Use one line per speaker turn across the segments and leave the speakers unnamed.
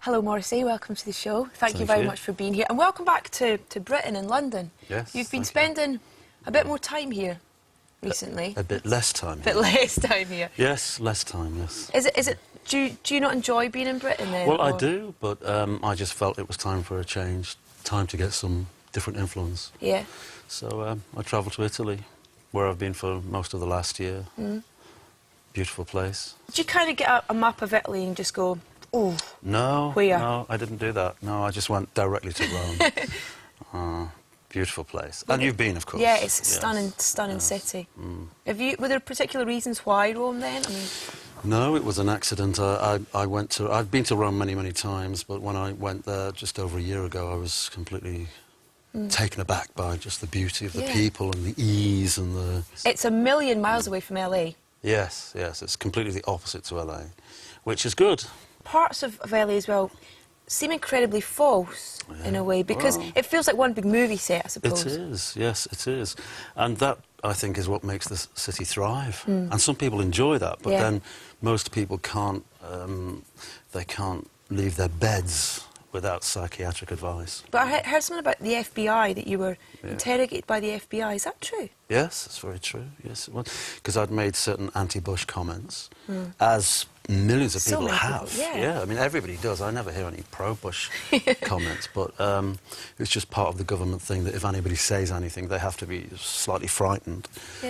Hello Morrissey, welcome to the show. Thank you very much for being here. And welcome back to Britain and London.
Yes.
You've been spending a bit more time here recently.
A bit less time
here. A bit less time here.
Yes, less time, yes.
Do you not enjoy being in Britain then?
Well, I do, but I just felt it was time for a change, time to get some different influence.
Yeah.
So I travelled to Italy, where I've been for most of the last year.
Mm.
Beautiful place.
Did you kind of get a map of Italy and just go, oh,
no,
where?
No, I didn't do that. No, I just went directly to Rome. Beautiful place. And you've been, of course.
Yeah, it's a stunning city. Mm. Were there particular reasons why Rome then? I mean...
No, it was an accident. I've been to Rome many, many times, but when I went there just over a year ago, I was completely taken aback by just the beauty of the people and the ease and the...
It's a million miles away from LA.
Yes, yes, it's completely the opposite to LA, which is good.
Parts of LA as well seem incredibly false in a way, because it feels like one big movie set, I suppose.
It is, yes, it is. And that, I think, is what makes the city thrive. And some people enjoy that, but then most people can't, they can't leave their beds without psychiatric advice.
But I heard something about the FBI, that you were interrogated by the FBI. Is that true?
Yes, it's very true. Yes, it was. Because I'd made certain anti-Bush comments, as millions of people have. Yeah, I mean, everybody does. I never hear any pro-Bush comments, but it's just part of the government thing that if anybody says anything, they have to be slightly frightened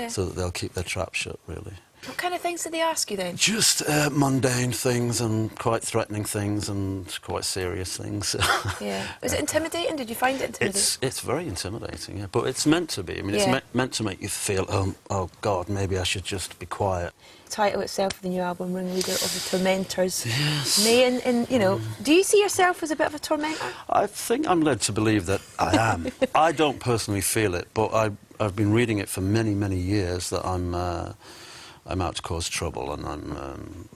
so that they'll keep their trap shut, really.
What kind of things did they ask you then?
Just mundane things and quite threatening things and quite serious things.
Yeah. Was it intimidating? Did you find it intimidating?
It's very intimidating, yeah. But it's meant to be. I mean, it's meant to make you feel, oh, God, maybe I should just be quiet.
The title itself of the new album, Ringleader of the Tormentors.
Yes.
And you know, do you see yourself as a bit of a tormentor?
I think I'm led to believe that I am. I don't personally feel it, but I've been reading it for many, many years that I'm out to cause trouble and I'm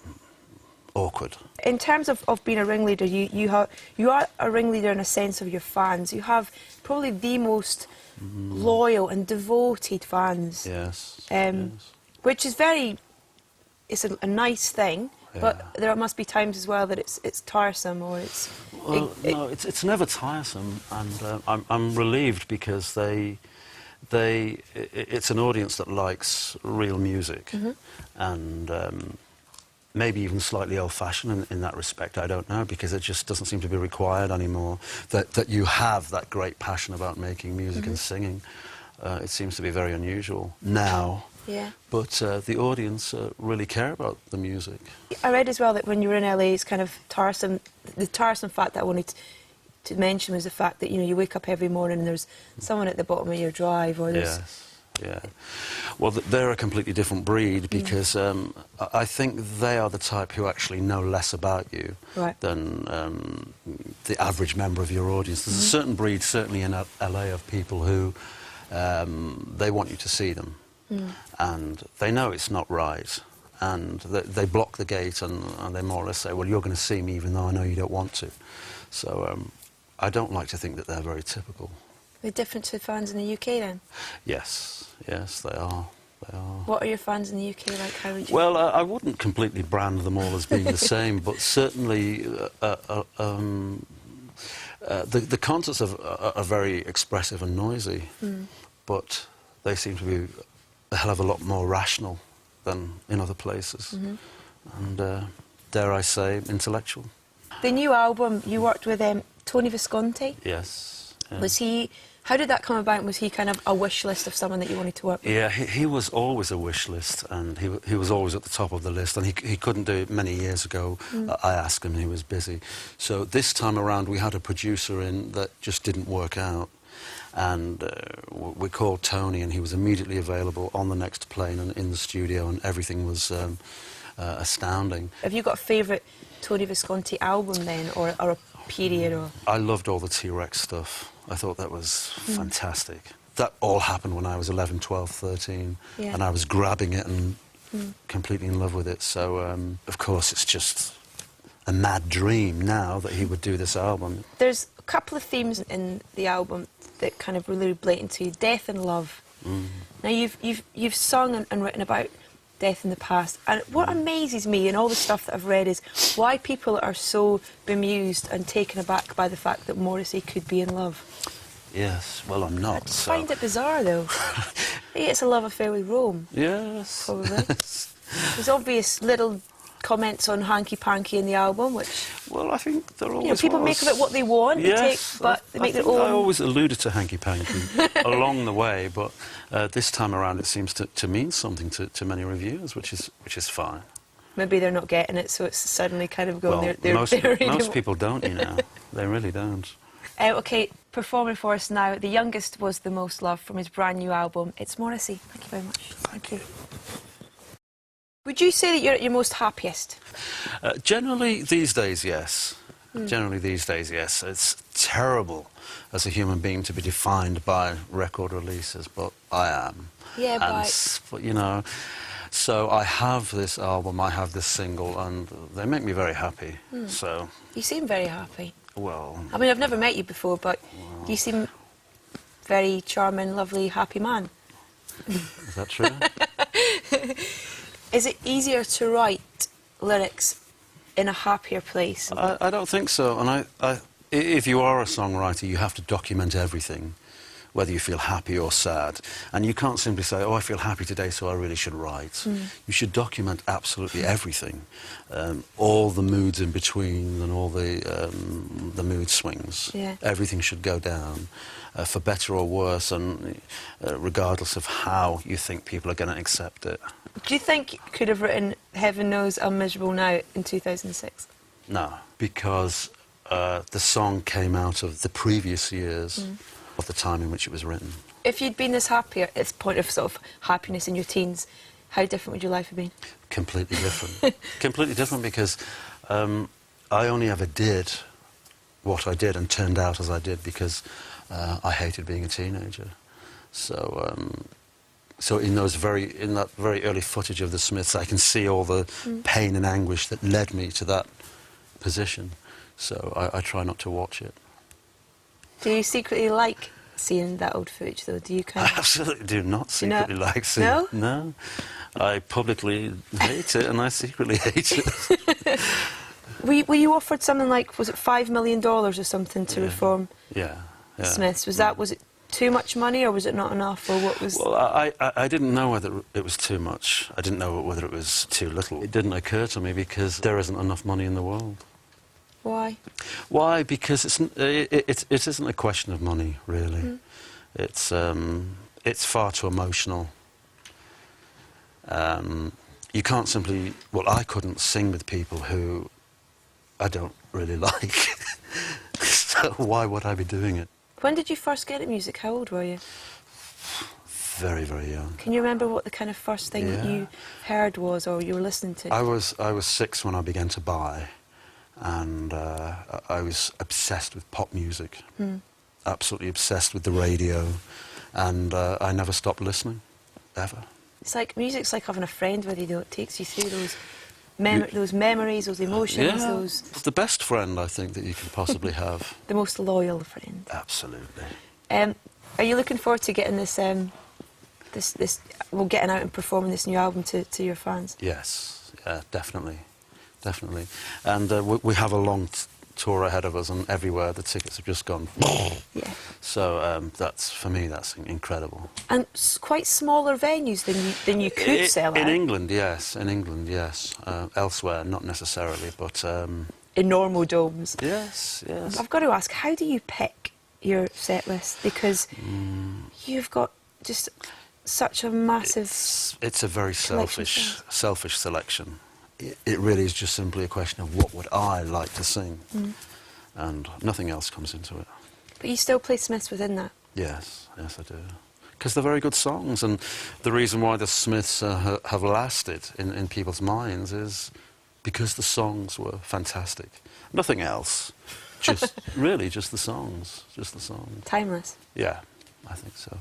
awkward. In
terms of being a ringleader, you are a ringleader in a sense of your fans. You have probably the most loyal and devoted fans.
Yes.
Which is it's a nice thing, but there must be times as well that it's tiresome or it's...
Well, no, it's never tiresome, and I'm relieved because it's an audience that likes real music and maybe even slightly old-fashioned in that respect, I don't know, because it just doesn't seem to be required anymore that you have that great passion about making music and singing. It seems to be very unusual now, but the audience really care about the music.
I read as well that when you were in LA, it's kind of tiresome. The tiresome fact that I wanted to mention was the fact that, you know, you wake up every morning and there's someone at the bottom of your drive, or there's...
Yeah. Well, they're a completely different breed because I think they are the type who actually know less about you than the average member of your audience. There's a certain breed, certainly in LA, of people who they want you to see them and they know it's not right. And they block the gate and they more or less say, well, you're going to see me even though I know you don't want to. So I don't like to think that they're very typical.
They're different to fans in the UK then?
Yes, yes, they are. They are.
What are your fans in the UK like? How would you...
Well, I wouldn't completely brand them all as being the same, but certainly the concerts are very expressive and noisy, but they seem to be a hell of a lot more rational than in other places, and dare I say, intellectual.
The new album, you worked with Tony Visconti.
Yes. Yeah.
Was he... How did that come about? Was he kind of a wish list of someone that you wanted to work with?
Yeah, he was always a wish list, and he was always at the top of the list, and he couldn't do it many years ago. I asked him, he was busy. So this time around we had a producer in that just didn't work out, and we called Tony, and he was immediately available on the next plane and in the studio, and everything was astounding. Have
you got a favourite Tony Visconti album then, or a period? Or...
I loved all the T-Rex stuff. I thought that was fantastic. That all happened when I was 11, 12, 13, and I was grabbing it and completely in love with it. So, of course, it's just a mad dream now that he would do this album.
There's a couple of themes in the album that kind of really relate to death and love. Now, you've sung and written about death in the past. And what amazes me in all the stuff that I've read is why people are so bemused and taken aback by the fact that Morrissey could be in love.
Yes, well, I'm not.
I just find it bizarre, though. Maybe it's a love affair with Rome.
Yes.
Probably. There's obvious little comments on Hanky Panky in the album, which...
Well, I think there always
people make of it what they want,
yes,
but they make their own...
I always alluded to Hanky Panky along the way, but this time around it seems to mean something to many reviewers, which is fine.
Maybe they're not getting it, so it's suddenly kind of going...
Well, most people don't, you know. They really don't.
OK, performing for us now, The Youngest Was the Most Loved from his brand new album. It's Morrissey. Thank you very much. Thank you. Would you say that you're at your most happiest?
Generally, these days, yes. Generally, these days, yes. It's terrible as a human being to be defined by record releases, but I am.
Yeah,
but you know, so I have this album, I have this single, and they make me very happy. So.
You seem very happy.
Well.
I mean, I've never met you before, but you seem very charming, lovely, happy man.
Is that true?
Is it easier to write lyrics in a happier place?
I don't think so. And if you are a songwriter, you have to document everything, whether you feel happy or sad. And you can't simply say, oh, I feel happy today, so I really should write. You should document absolutely everything, all the moods in between and all the mood swings.
Yeah.
Everything should go down, for better or worse, and regardless of how you think people are going to accept it.
Do you think you could have written Heaven Knows I'm Miserable Now in 2006?
No, because the song came out of the previous years of the time in which it was written.
If you'd been this happy at this point of sort of happiness in your teens, how different would your life have been?
Completely different. Completely different, because I only ever did what I did and turned out as I did because I hated being a teenager. So in that very early footage of the Smiths, I can see all the pain and anguish that led me to that position. So I try not to watch it.
Do you secretly like seeing that old footage, though? Do you kind of...
I absolutely do not secretly like seeing it. No? I publicly hate it, and I secretly hate it.
Were you offered something like, was it $5 million or something to reform the Smiths? Was it too much money, or was it not enough, or what was...
Well, I didn't know whether it was too much. I didn't know whether it was too little. It didn't occur to me because there isn't enough money in the world.
Why?
Why? Because it isn't a question of money, really. It's far too emotional. You can't simply... Well, I couldn't sing with people who I don't really like. So why would I be doing it?
When did you first get into music? How old were you?
Very, very young.
Can you remember what the kind of first thing that you heard was, or you were listening to?
I was 6 when I began to buy, and I was obsessed with pop music. Absolutely obsessed with the radio, and I never stopped listening, ever.
It's like music's like having a friend with you, though. It takes you through those memories, those emotions, those...
It's the best friend, I think, that you can possibly have.
The most loyal friend.
Absolutely.
Are you looking forward to getting getting out and performing this new album to your fans?
Yes, definitely, definitely. And we have a long tour ahead of us, and everywhere the tickets have just gone.
Yeah.
So for me, that's incredible.
And quite smaller venues than you could sell
in
at.
England, yes. In England, yes. Elsewhere, not necessarily, but
in normal domes.
Yes, yes.
I've got to ask, how do you pick your set list? Because you've got just such a massive...
It's a very selfish selection. It really is just simply a question of what would I like to sing, and nothing else comes into it.
But you still play Smiths within that?
Yes, yes I do. Because they're very good songs, and the reason why the Smiths have lasted in people's minds is because the songs were fantastic. Nothing else. Just, really, just the songs. Just the songs.
Timeless?
Yeah, I think so.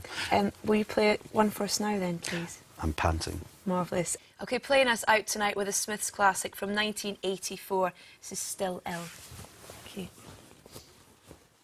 Will you play one for us now then, please?
I'm panting.
Marvellous. OK, playing us out tonight with a Smiths classic from 1984. This is Still Ill.